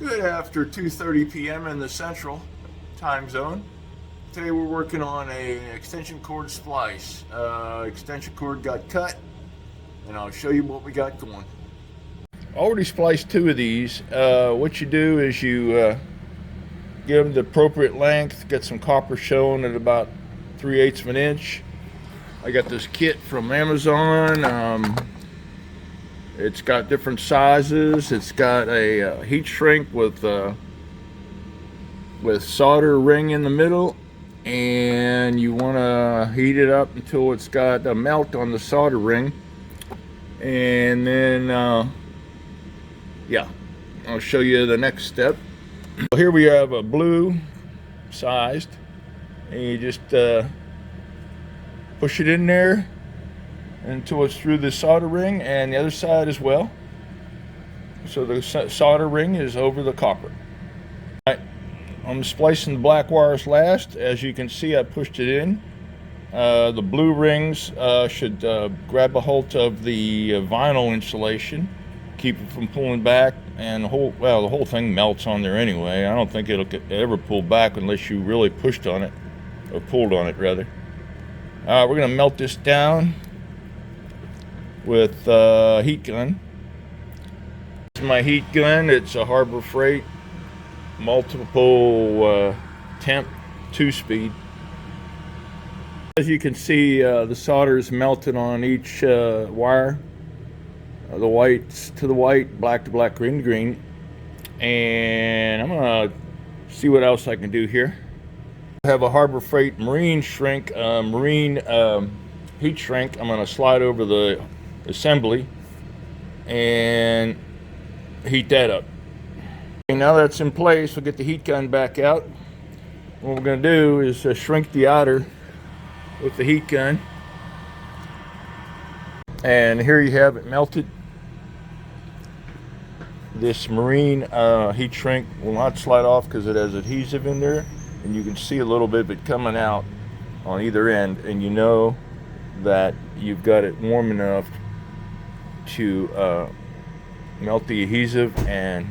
Good after 2:30 p.m. in the central time zone. Today we're working on an extension cord splice. Extension cord got cut, and I'll show you what we got going. Already spliced two of these. What you do is you give them the appropriate length, get some copper showing at about 3/8 of an inch. I got this kit from Amazon. It's got different sizes. It's got a heat shrink with solder ring in the middle, and you want to heat it up until it's got a melt on the solder ring, and then yeah, I'll show you the next step. Here we have a blue sized, and you just push it in there until it's through the solder ring, and the other side as well. So the solder ring is over the copper. All right, I'm splicing the black wires last. As you can see, I pushed it in. The blue rings should grab a hold of the vinyl insulation, keep it from pulling back, and the whole thing melts on there anyway. I don't think it'll ever pull back unless you really pushed on it, or pulled on it rather. We're gonna melt this down with heat gun. This is my heat gun. It's a Harbor Freight multiple temp 2-speed. As you can see, the solder is melted on each wire. The whites to the white, black to black, green to green. And I'm gonna see what else I can do here. I have a Harbor Freight marine shrink, heat shrink. I'm gonna slide over the assembly and heat that up. Okay, now that's in place, we'll get the heat gun back out. What we're going to do is shrink the outer with the heat gun, and here you have it melted. This marine heat shrink will not slide off because it has adhesive in there, and you can see a little bit of it coming out on either end, and you know that you've got it warm enough to melt the adhesive and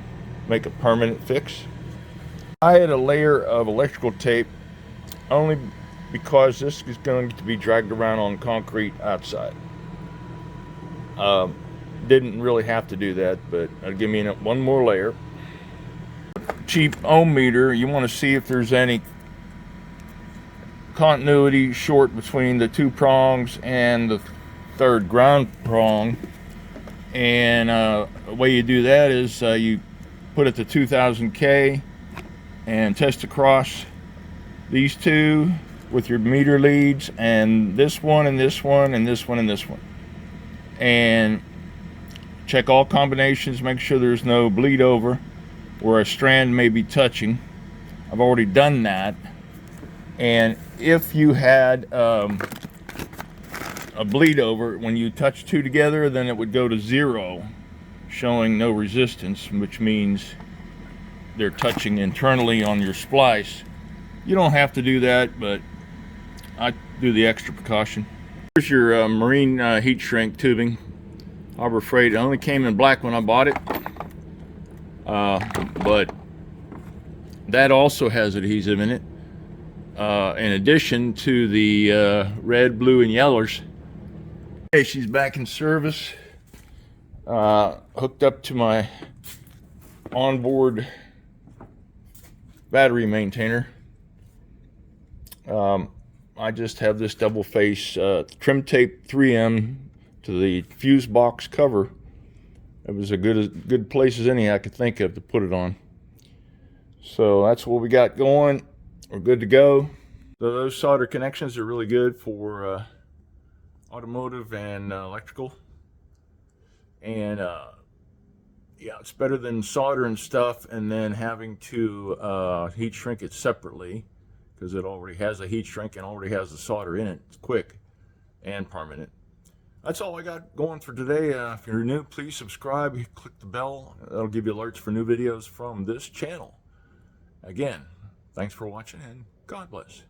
make a permanent fix. I had a layer of electrical tape only because this is going to be dragged around on concrete outside. Didn't really have to do that, but I'll give me one more layer. Cheap ohm meter, you want to see if there's any continuity short between the two prongs and the third ground prong. And the way you do that is you put it to 2000K and test across these two with your meter leads, and this one and this one and this one and this one, and check all combinations, make sure there's no bleed over where a strand may be touching. I've already done that. And if you had a bleed over, when you touch two together, then it would go to 0, showing no resistance, which means they're touching internally on your splice. You don't have to do that, but I do the extra precaution. Here's your marine heat shrink tubing, Harbor Freight. It only came in black when I bought it, but that also has adhesive in it, in addition to the red, blue, and yellows. Okay, she's back in service, hooked up to my onboard battery maintainer. I just have this double face trim tape 3M to the fuse box cover. It was a good place as any I could think of to put it on. So that's what we got going. We're good to go. So those solder connections are really good for automotive and electrical, and yeah, it's better than soldering stuff and then having to heat shrink it separately, because it already has a heat shrink and already has the solder in it. It's quick and permanent. That's all I got going for today. If you're new, please subscribe, click the bell. That'll give you alerts for new videos from this channel. Again, thanks for watching, and God bless.